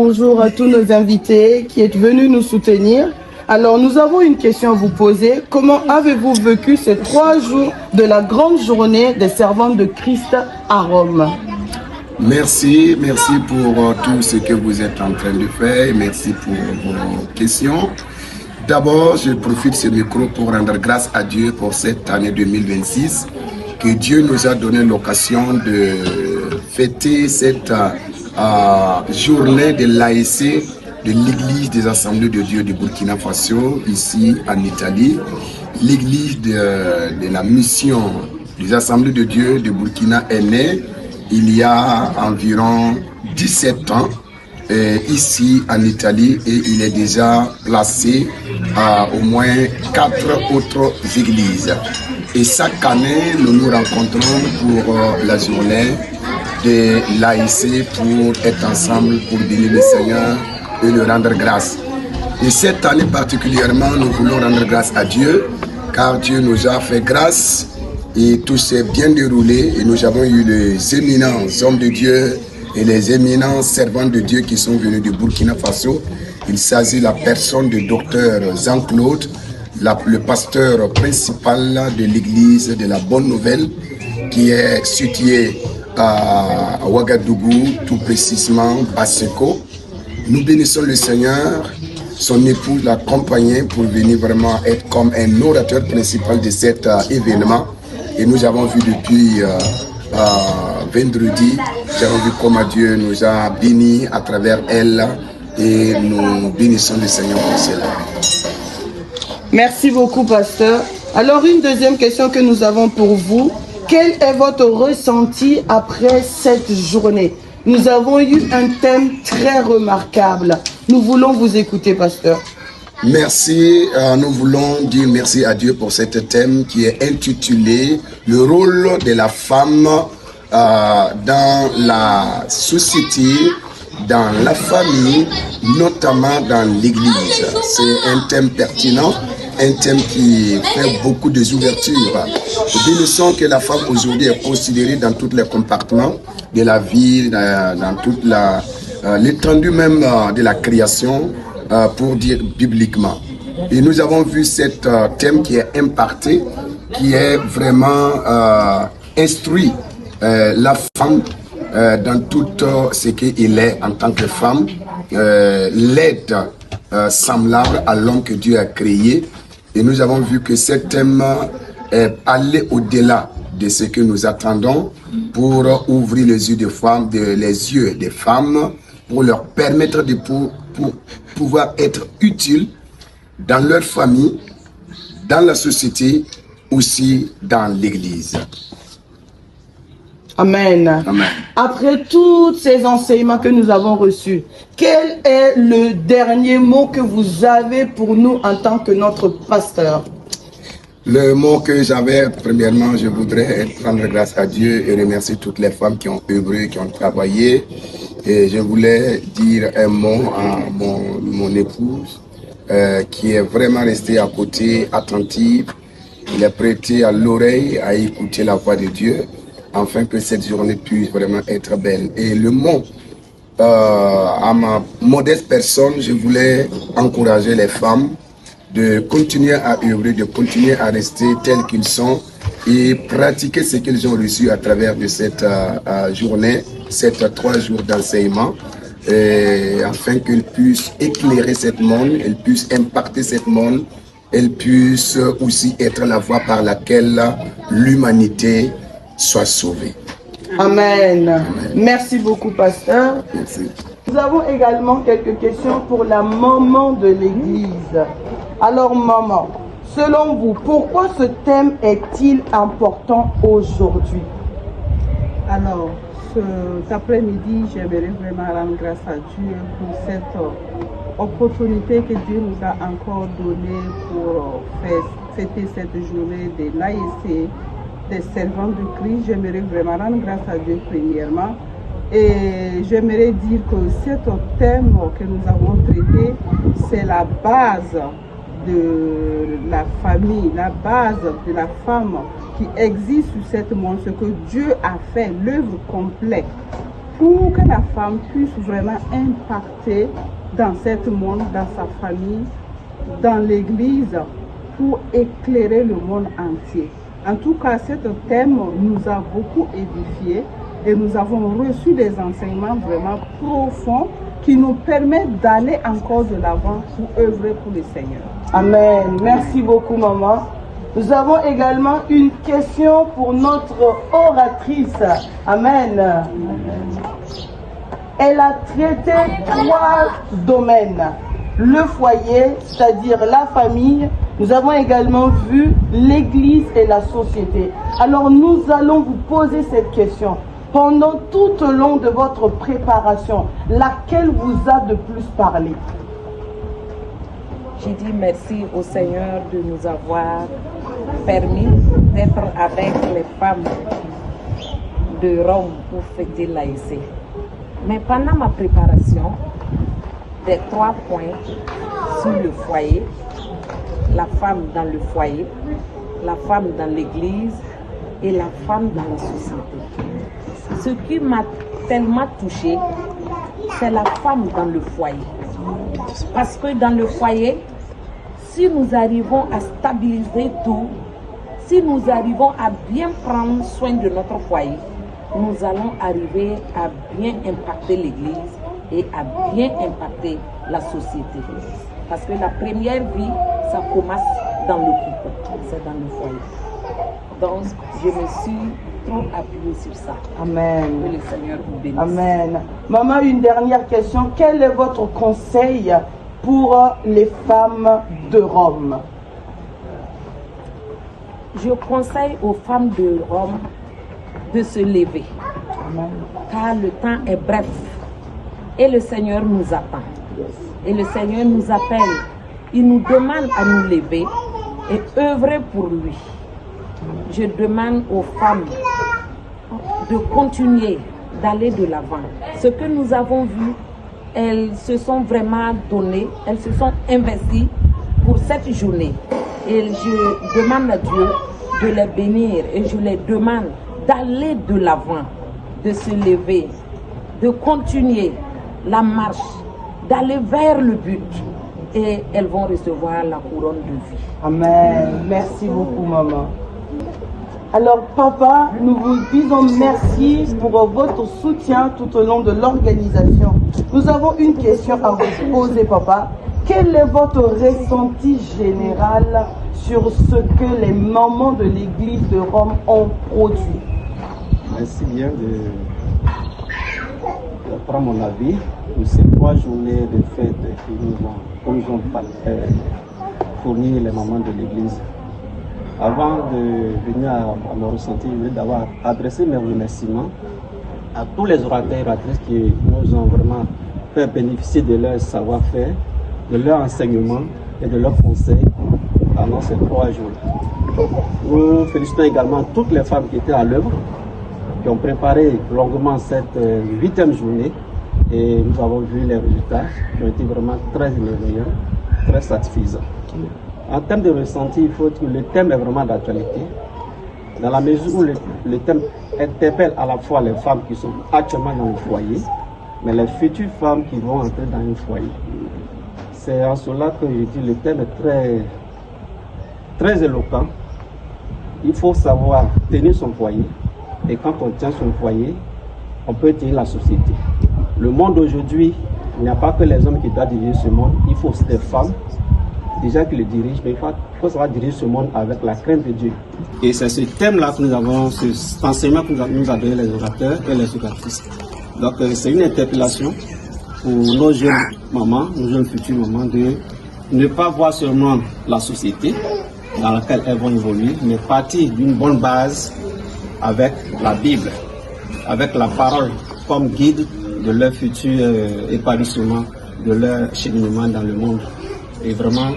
bonjour à tous nos invités qui êtes venus nous soutenir. Alors, nous avons une question à vous poser. Comment avez-vous vécu ces 3 jours de la grande journée des servantes de Christ à Rome? Merci pour tout ce que vous êtes en train de faire. Merci pour vos questions. D'abord, je profite de ce micro pour rendre grâce à Dieu pour cette année 2026, que Dieu nous a donné l'occasion de fêter cette journée de l'AEC de l'Église des Assemblées de Dieu de Burkina Faso, ici en Italie. L'Église de la mission des Assemblées de Dieu de Burkina est née il y a environ 17 ans ici en Italie, et il est déjà placé à au moins 4 autres églises. Et chaque année, nous nous rencontrons pour la journée de l'AIC pour être ensemble, pour bénir le Seigneur et le rendre grâce. Et cette année particulièrement, nous voulons rendre grâce à Dieu, car Dieu nous a fait grâce et tout s'est bien déroulé, et nous avons eu les éminents hommes de Dieu et les éminents servants de Dieu qui sont venus de Burkina Faso. Il s'agit de la personne du docteur Jean-Claude, le pasteur principal de l'église de la Bonne Nouvelle, qui est situé à Ouagadougou, tout précisément Baseko. Nous bénissons le Seigneur. Son épouse l'a accompagné pour venir vraiment être comme un orateur principal de cet événement. Et nous avons vu depuis vendredi, nous avons vu comment Dieu nous a bénis à travers elle, et nous bénissons le Seigneur pour cela. Merci beaucoup, pasteur. Alors, une deuxième question que nous avons pour vous. Quel est votre ressenti après cette journée? Nous avons eu un thème très remarquable. Nous voulons vous écouter, pasteur. Merci, nous voulons dire merci à Dieu pour ce thème qui est intitulé « Le rôle de la femme dans la société, dans la famille, notamment dans l'église ». C'est un thème pertinent, un thème qui fait beaucoup de ouvertures. Nous sens que la femme aujourd'hui est considérée dans tous les compartiments de la vie, dans toute l'étendue même de la création, pour dire bibliquement. Et nous avons vu cet thème qui est imparté, qui est vraiment instruit la femme dans tout ce qu'il est en tant que femme, l'aide semblable à l'homme que Dieu a créé. Et nous avons vu que ce thème est allé au-delà de ce que nous attendons pour ouvrir les yeux des femmes, les yeux des femmes, pour leur permettre de pouvoir être utiles dans leur famille, dans la société, aussi dans l'église. Amen. Amen. Après tous ces enseignements que nous avons reçus, quel est le dernier mot que vous avez pour nous en tant que notre pasteur? Le mot que j'avais, premièrement, je voudrais rendre grâce à Dieu et remercier toutes les femmes qui ont œuvré, qui ont travaillé. Et je voulais dire un mot à mon épouse, qui est vraiment restée à côté, attentive. Il est prêté à l'oreille à écouter la voix de Dieu, afin que cette journée puisse vraiment être belle. Et le mot, à ma modeste personne, je voulais encourager les femmes de continuer à œuvrer, de continuer à rester tels qu'ils sont et pratiquer ce qu'ils ont reçu à travers de cette journée, ces 3 jours d'enseignement, afin qu'ils puissent éclairer ce monde, elles puissent impacter ce monde, elles puissent aussi être la voie par laquelle l'humanité soit sauvée. Amen. Amen. Merci beaucoup, pasteur. Merci. Nous avons également quelques questions pour la maman de l'église. Alors, maman, selon vous, pourquoi ce thème est-il important aujourd'hui? Alors, cet après-midi, j'aimerais vraiment rendre grâce à Dieu pour cette opportunité que Dieu nous a encore donnée pour fêter cette journée de l'AEC, des servants de Christ. J'aimerais vraiment rendre grâce à Dieu premièrement. Et j'aimerais dire que cet thème que nous avons traité, c'est la base de la famille, la base de la femme qui existe sur cette monde, ce que Dieu a fait, l'œuvre complète pour que la femme puisse vraiment impacter dans ce monde, dans sa famille, dans l'église, pour éclairer le monde entier. En tout cas, ce thème nous a beaucoup édifiés et nous avons reçu des enseignements vraiment profonds qui nous permettent d'aller encore de l'avant pour œuvrer pour le Seigneur. Amen. Merci beaucoup, maman. Nous avons également une question pour notre oratrice. Amen. Elle a traité 3 domaines. Le foyer, c'est-à-dire la famille. Nous avons également vu l'église et la société. Alors nous allons vous poser cette question. Pendant tout au long de votre préparation, laquelle vous a de plus parlé? J'ai dit merci au Seigneur de nous avoir permis d'être avec les femmes de Rome pour fêter l'AIC. Mais pendant ma préparation, des 3 points sur le foyer, la femme dans le foyer, la femme dans l'église et la femme dans la société. Ce qui m'a tellement touchée, c'est la femme dans le foyer. Parce que dans le foyer, si nous arrivons à stabiliser tout, si nous arrivons à bien prendre soin de notre foyer, nous allons arriver à bien impacter l'église et à bien impacter la société. Parce que la première vie, ça commence dans le couple, c'est dans le foyer. Donc, je me suis trop appuyée sur ça. Amen. Que le Seigneur vous bénisse. Amen. Maman, une dernière question. Quel est votre conseil pour les femmes de Rome? Je conseille aux femmes de Rome de se lever. Amen. Car le temps est bref. Et le Seigneur nous attend. Et le Seigneur nous appelle. Il nous demande à nous lever et œuvrer pour lui. Je demande aux femmes de continuer, d'aller de l'avant. Ce que nous avons vu, elles se sont vraiment données, elles se sont investies pour cette journée. Et je demande à Dieu de les bénir et je les demande d'aller de l'avant, de se lever, de continuer la marche, d'aller vers le but. Et elles vont recevoir la couronne de vie. Amen. Merci beaucoup, maman. Alors, papa, nous vous disons merci pour votre soutien tout au long de l'organisation. Nous avons une question à vous poser, papa. Quel est votre ressenti général sur ce que les mamans de l'église de Rome ont produit? Merci bien de prendre mon avis pour ces 3 journées de fête que nous ont fourni les mamans de l'église. Avant de venir à mon ressenti, je veux d'abord adresser mes remerciements à tous les orateurs et oratrices qui nous ont vraiment fait bénéficier de leur savoir-faire, de leur enseignement et de leurs conseils pendant ces 3 jours. Nous félicitons également toutes les femmes qui étaient à l'œuvre, qui ont préparé longuement cette 8e journée et nous avons vu les résultats qui ont été vraiment très émerveillants, très satisfaisants. En termes de ressenti, il faut que le thème est vraiment d'actualité, dans la mesure où le thème interpelle à la fois les femmes qui sont actuellement dans le foyer, mais les futures femmes qui vont entrer dans un foyer. C'est en cela que je dis que le thème est très éloquent. Il faut savoir tenir son foyer, et quand on tient son foyer, on peut tenir la société. Le monde d'aujourd'hui, il n'y a pas que les hommes qui doivent diriger ce monde, il faut aussi des femmes déjà qui le dirigent, mais il faut savoir diriger ce monde avec la crainte de Dieu. Et c'est ce thème-là que nous avons, cet enseignement que nous a donné les orateurs et les oratrices. Donc c'est une interpellation pour nos jeunes mamans, nos jeunes futures mamans, de ne pas voir seulement la société dans laquelle elles vont évoluer, mais partir d'une bonne base avec la Bible, avec la parole comme guide de leur futur épanouissement, de leur cheminement dans le monde. Et vraiment,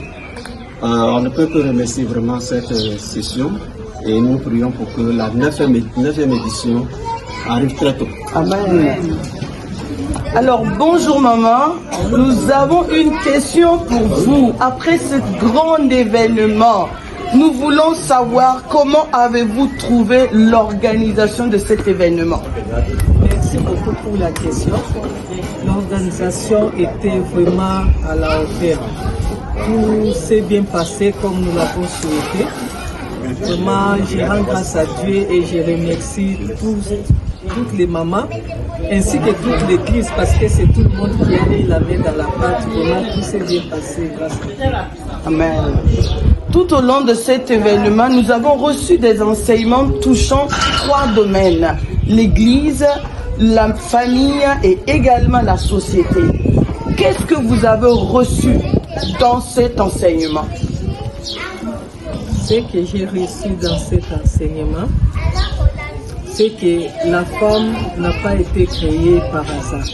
on ne peut que remercier vraiment cette session et nous prions pour que la 9e édition arrive très tôt. Amen. Alors, bonjour maman, nous avons une question pour vous. Après ce grand événement, nous voulons savoir comment avez-vous trouvé l'organisation de cet événement. Merci Merci beaucoup pour la question. L'organisation était vraiment à la hauteur. Tout s'est bien passé comme nous l'avons souhaité. Vraiment, je rends grâce à Dieu et je remercie toutes les mamans ainsi que toute l'église parce que c'est tout le monde qui a mis la main dans la pâte. Vraiment, tout s'est bien passé grâce à Dieu. Amen. Tout au long de cet événement, nous avons reçu des enseignements touchant 3 domaines. L'église, la famille et également la société. Qu'est-ce que vous avez reçu dans cet enseignement? Ce que j'ai reçu dans cet enseignement, c'est que la femme n'a pas été créée par hasard.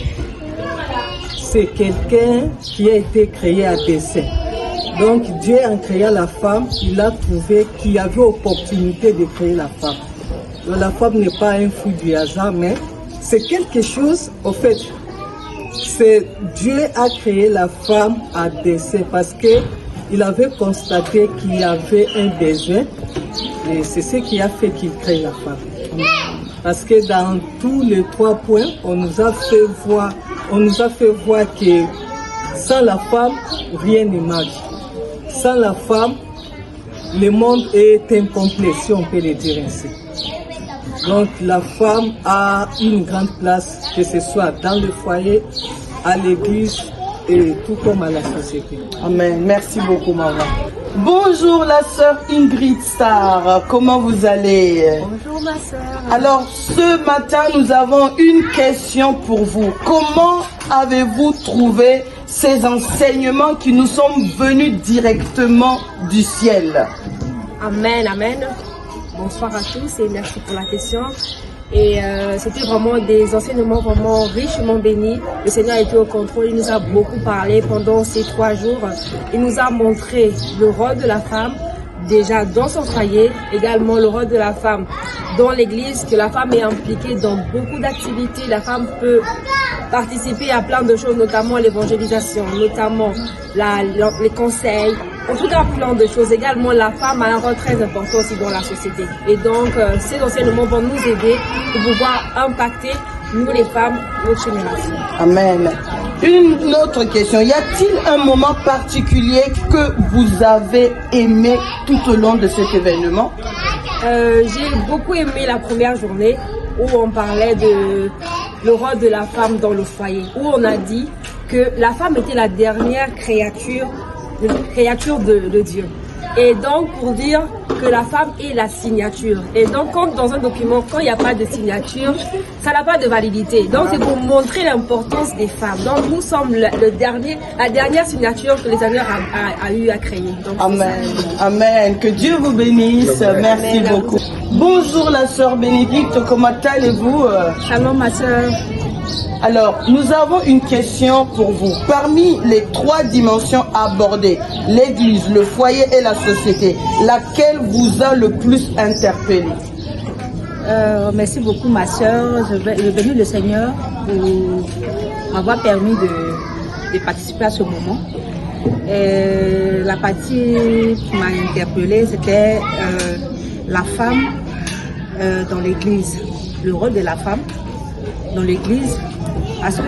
C'est quelqu'un qui a été créé à dessein. Donc Dieu, en créant la femme, il a trouvé qu'il y avait opportunité de créer la femme. Donc, la femme n'est pas un fruit du hasard, mais c'est quelque chose, au fait, c'est Dieu a créé la femme à dessein parce que il avait constaté qu'il y avait un besoin et c'est ce qui a fait qu'il crée la femme. Parce que dans tous les 3 points, on nous a fait voir que sans la femme, rien ne marche. Sans la femme, le monde est incomplet, si on peut le dire ainsi. Donc la femme a une grande place, que ce soit dans le foyer, à l'église et tout comme à la société. Amen. Merci beaucoup, maman. Bonjour la sœur Ingrid Star, comment vous allez? Bonjour ma sœur. Alors ce matin nous avons une question pour vous. Comment avez-vous trouvé ces enseignements qui nous sont venus directement du ciel? Amen, amen. Bonsoir à tous et merci pour la question. Et c'était vraiment des enseignements vraiment richement bénis. Le Seigneur était au contrôle, il nous a beaucoup parlé pendant ces 3 jours. Il nous a montré le rôle de la femme, déjà dans son foyer, également le rôle de la femme dans l'église, que la femme est impliquée dans beaucoup d'activités. La femme peut participer à plein de choses, notamment l'évangélisation, notamment les conseils, en tout cas plein de choses. Également, la femme a un rôle très important aussi dans la société. Et donc, ces enseignements vont nous aider pour pouvoir impacter, nous les femmes, notre génération. Amen. Une autre question, y a-t-il un moment particulier que vous avez aimé tout au long de cet événement? J'ai beaucoup aimé la première journée où on parlait de le rôle de la femme dans le foyer, où on a dit que la femme était la dernière créature de Dieu. Et donc, pour dire que la femme est la signature. Et donc, quand dans un document, quand il n'y a pas de signature, ça n'a pas de validité. Donc, c'est pour montrer l'importance des femmes. Donc, nous sommes la dernière signature que les Seigneur a eu à créer. Donc, amen. Amen. Que Dieu vous bénisse. Merci beaucoup. Bonjour la sœur Bénédicte, comment allez-vous? Shalom ma sœur. Alors, nous avons une question pour vous. Parmi les 3 dimensions abordées, l'église, le foyer et la société, laquelle vous a le plus interpellé? Merci beaucoup ma soeur. Je bénis le Seigneur pour m'avoir permis de participer à ce moment. La partie qui m'a interpellée, c'était la femme dans l'église, le rôle de la femme dans l'église. Parce que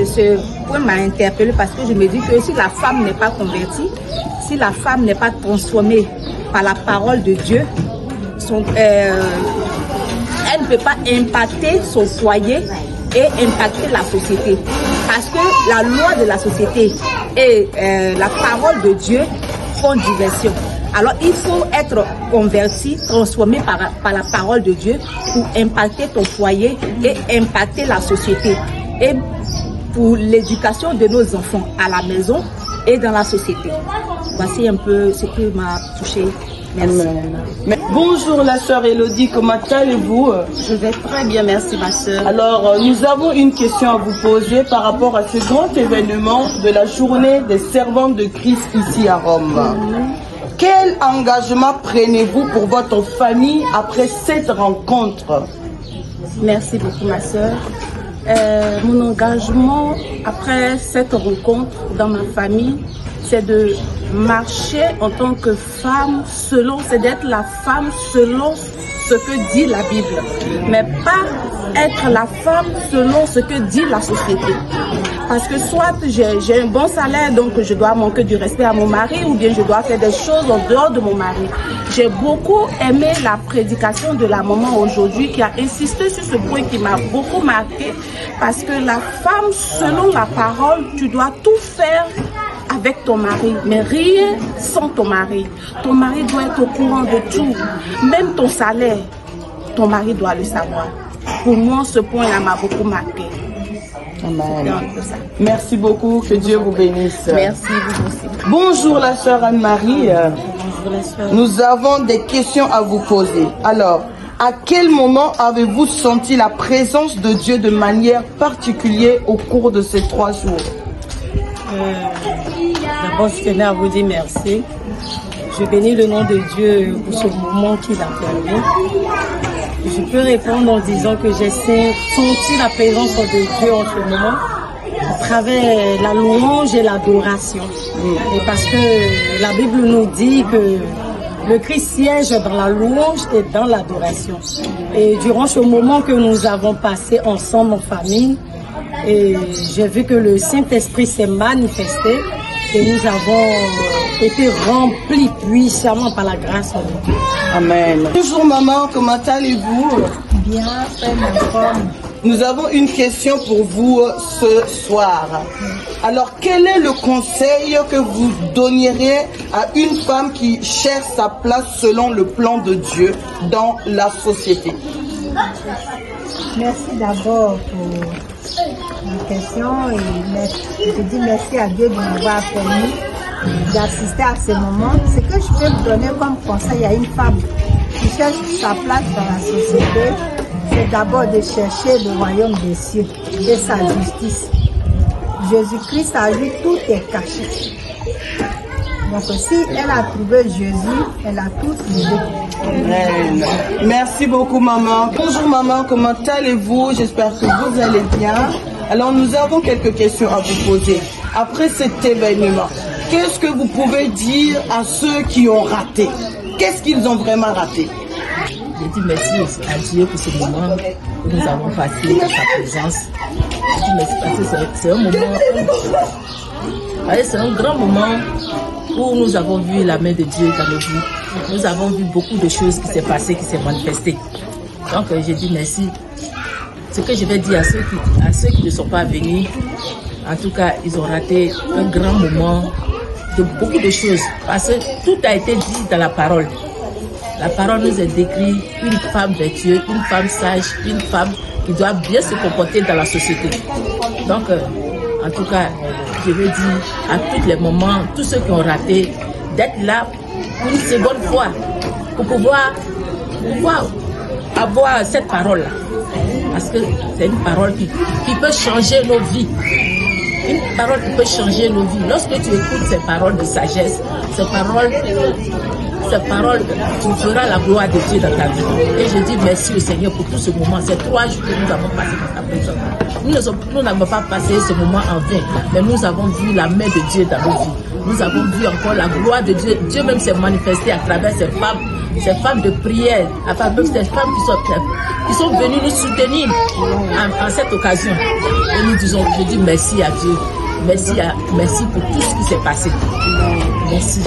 ce point m'a interpellée parce que je me dis que si la femme n'est pas convertie, si la femme n'est pas transformée par la parole de Dieu, elle ne peut pas impacter son foyer et impacter la société. Parce que la loi de la société et la parole de Dieu font diversion. Alors il faut être converti, transformé par la parole de Dieu pour impacter ton foyer et impacter la société. Et pour l'éducation de nos enfants à la maison et dans la société. Voici un peu ce qui m'a touchée. Merci. Bonjour la sœur Elodie, comment allez-vous? Je vais très bien, merci ma sœur. Alors, nous avons une question à vous poser par rapport à ce grand événement de la journée des servantes de Christ ici à Rome. Quel engagement prenez-vous pour votre famille après cette rencontre? Merci beaucoup ma sœur. Mon engagement après cette rencontre dans ma famille, c'est de marcher en tant que femme c'est d'être la femme selon ce que dit la Bible, mais pas être la femme selon ce que dit la société. Parce que soit j'ai un bon salaire, donc je dois manquer du respect à mon mari, ou bien je dois faire des choses en dehors de mon mari. J'ai beaucoup aimé la prédication de la maman aujourd'hui qui a insisté sur ce point qui m'a beaucoup marqué. Parce que la femme, selon la parole, tu dois tout faire avec ton mari, mais rien sans ton mari. Ton mari doit être au courant de tout, même ton salaire, ton mari doit le savoir. Pour moi, ce point-là m'a beaucoup marqué. Amen. Merci beaucoup, que Dieu vous bénisse. Merci, vous aussi. Bonjour la sœur Anne-Marie. Bonjour la sœur. Nous avons des questions à vous poser. Alors, à quel moment avez-vous senti la présence de Dieu de manière particulière au cours de ces 3 jours? D'abord, je tenais à vous dire merci. Je bénis le nom de Dieu pour ce moment qu'il a permis. Je peux répondre en disant que j'ai senti la présence de Dieu en ce moment à travers la louange et l'adoration. Et parce que la Bible nous dit que le Christ siège dans la louange et dans l'adoration. Et durant ce moment que nous avons passé ensemble en famille, et j'ai vu que le Saint-Esprit s'est manifesté et nous avons été remplis puissamment par la grâce de Dieu. Amen. Bonjour maman, comment allez-vous? Bien, très bien. Nous avons une question pour vous ce soir. Alors, quel est le conseil que vous donneriez à une femme qui cherche sa place selon le plan de Dieu dans la société? Merci d'abord pour la question et je dis merci à Dieu de m'avoir permis d'assister à ce moment. Ce que je peux vous donner comme conseil à une femme qui cherche sa place dans la société, c'est d'abord de chercher le royaume des cieux et sa justice. Jésus-Christ a dit tout est caché. Donc si elle a trouvé Jésus, elle a tout trouvé. Amen. Merci beaucoup maman. Bonjour maman, comment allez-vous? J'espère que vous allez bien. Alors nous avons quelques questions à vous poser. Après cet événement, qu'est-ce que vous pouvez dire à ceux qui ont raté? Qu'est-ce qu'ils ont vraiment raté? Je dis merci à Dieu pour ce moment que nous avons passé dans sa présence. Je dis merci parce que c'est un moment, c'est un grand moment où nous avons vu la main de Dieu dans nos vies. Nous avons vu beaucoup de choses qui s'est passées, qui s'est manifestées. Donc je dis merci. Ce que je vais dire à ceux qui ne sont pas venus, en tout cas, ils ont raté un grand moment de beaucoup de choses. Parce que tout a été dit dans la parole. La parole nous a décrit une femme vertueuse, une femme sage, une femme qui doit bien se comporter dans la société. Donc, en tout cas, je veux dire à tous les moments, tous ceux qui ont raté, d'être là pour une seconde fois, pour pouvoir avoir cette parole-là. Parce que c'est une parole qui peut changer nos vies. Une parole qui peut changer nos vies. Lorsque tu écoutes ces paroles de sagesse, ces paroles, tu feras la gloire de Dieu dans ta vie. Et je dis merci au Seigneur pour tout ce moment. Ces 3 jours que nous avons passé dans sa présence. Nous n'avons pas passé ce moment en vain, mais nous avons vu la main de Dieu dans nos vies. Nous avons vu encore la gloire de Dieu. Dieu même s'est manifesté à travers ces femmes de prière, à travers ces femmes qui sont venues nous soutenir en cette occasion. Et nous disons, je dis merci à Dieu. Merci pour tout ce qui s'est passé. Merci.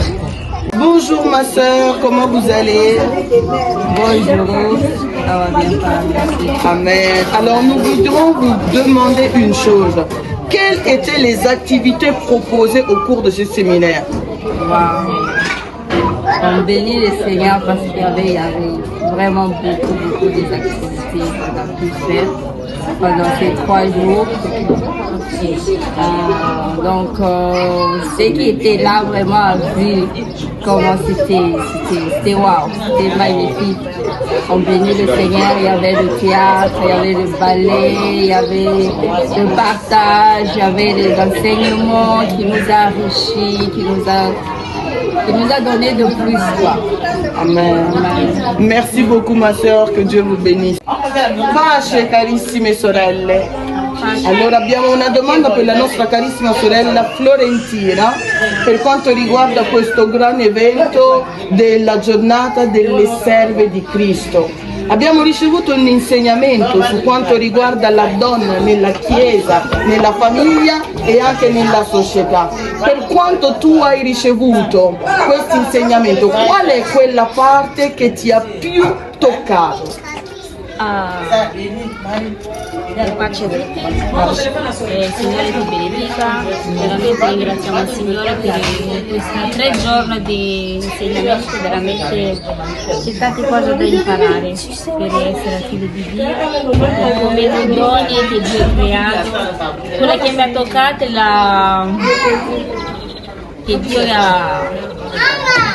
Bonjour ma soeur, comment vous allez? Bonjour, ça va bien, merci. Amen. Alors nous voudrions vous demander une chose. Quelles étaient les activités proposées au cours de ce séminaire? On bénit le Seigneur parce qu'il y avait vraiment beaucoup d'activités qu'on a pu faire pendant ces 3 jours. Donc, ceux qui étaient là vraiment ont vu comment c'était wow, c'était magnifique. On bénit le Seigneur, il y avait le théâtre, il y avait le ballet, il y avait le partage, il y avait les enseignements qui nous a enrichis, qui nous a donné de plus. Amen. Amen. Merci beaucoup ma soeur, que Dieu vous bénisse. Pace carissime sorelle. Allora abbiamo una domanda per la nostra carissima sorella Florentina per quanto riguarda questo gran evento della giornata delle serve di Cristo. Abbiamo ricevuto un insegnamento su quanto riguarda la donna nella chiesa, nella famiglia e anche nella società. Per quanto tu hai ricevuto questo insegnamento, qual è quella parte che ti ha più toccato? Pace a tutti, il Signore ti benedica, veramente ringraziamo il Signore per questi 3 giorni di insegnamento, veramente c'è tante cose da imparare per essere figli di Dio, come i doni che Dio ha creato. Quella che mi ha toccato è che Dio ha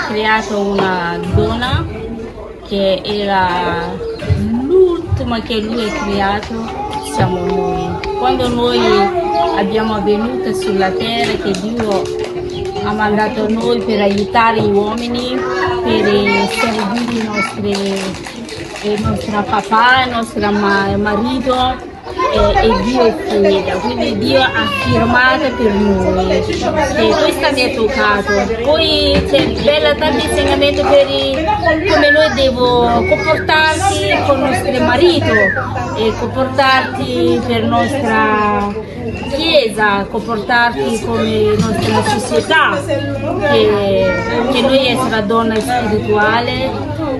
creato una donna che era l'ultima che Lui ha creato. Siamo noi. Quando noi abbiamo venuto sulla terra, che Dio ha mandato noi per aiutare gli uomini, per servire il nostro papà, il nostro marito, e Dio è fedele, quindi Dio ha firmato per noi e questo mi è toccato. Poi c'è bella tanto insegnamento per come noi dobbiamo comportarci con il nostro marito e comportarti per la nostra chiesa, comportarti come nostra società, che noi essere donna spirituale,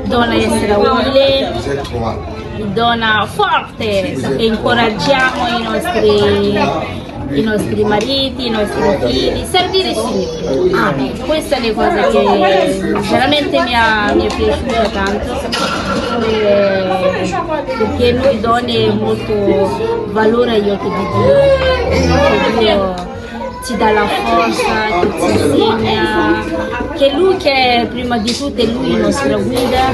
donna essere umile, donna forte, e incoraggiamo i nostri mariti, i nostri figli, servire il Signore. Queste sono le cose che veramente mi è piaciuta tanto, perché noi donne molto valore agli occhi di Dio. Dio ci dà la forza, che ci insegna, che Lui che è prima di tutto è Lui la nostra guida,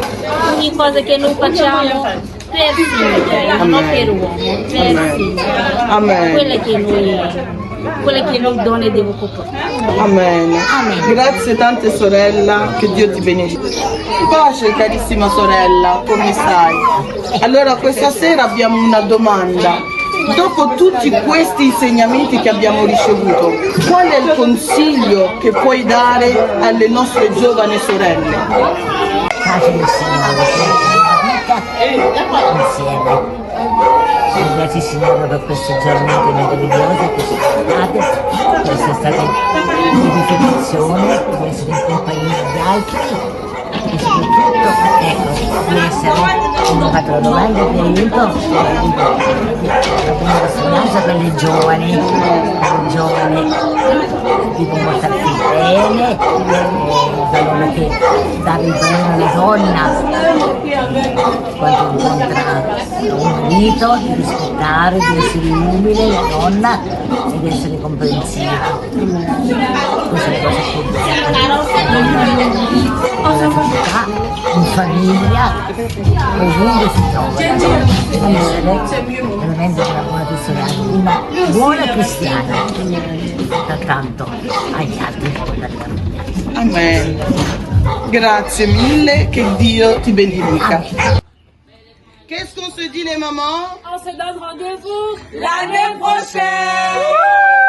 ogni cosa che noi facciamo per Signore, non per uomo, per Signore. Quella che noi donne devo comportare. Amen. Amen. Grazie tante sorella, che Dio ti benedica. Pace carissima sorella, come stai? Allora questa sera abbiamo una domanda. Dopo tutti questi insegnamenti che abbiamo ricevuto, qual è il consiglio che puoi dare alle nostre giovani sorelle? Pace del Signore, insieme. Grazie Signore per queste giornate meravigliose che sono state, per essere state di riflessione, per essere in compagnia di altri e soprattutto, ecco, di essere, mi ho fatto la domanda di aiuto, una testimonianza per le giovani, di comportarsi bene, valore che dare il valore alla donna quando incontra un marito, di rispettare, di essere umile la donna e di essere comprensiva. Queste sono le cose che nella società, in famiglia, ovunque si trova, essere veramente una buona testimonianza, una buona cristiana, tanto agli altri. Amen. Grazie mille, che Dio ti benedica. Qu'est-ce qu'on se dit les mamans? On se donne rendez-vous l'année prochaine.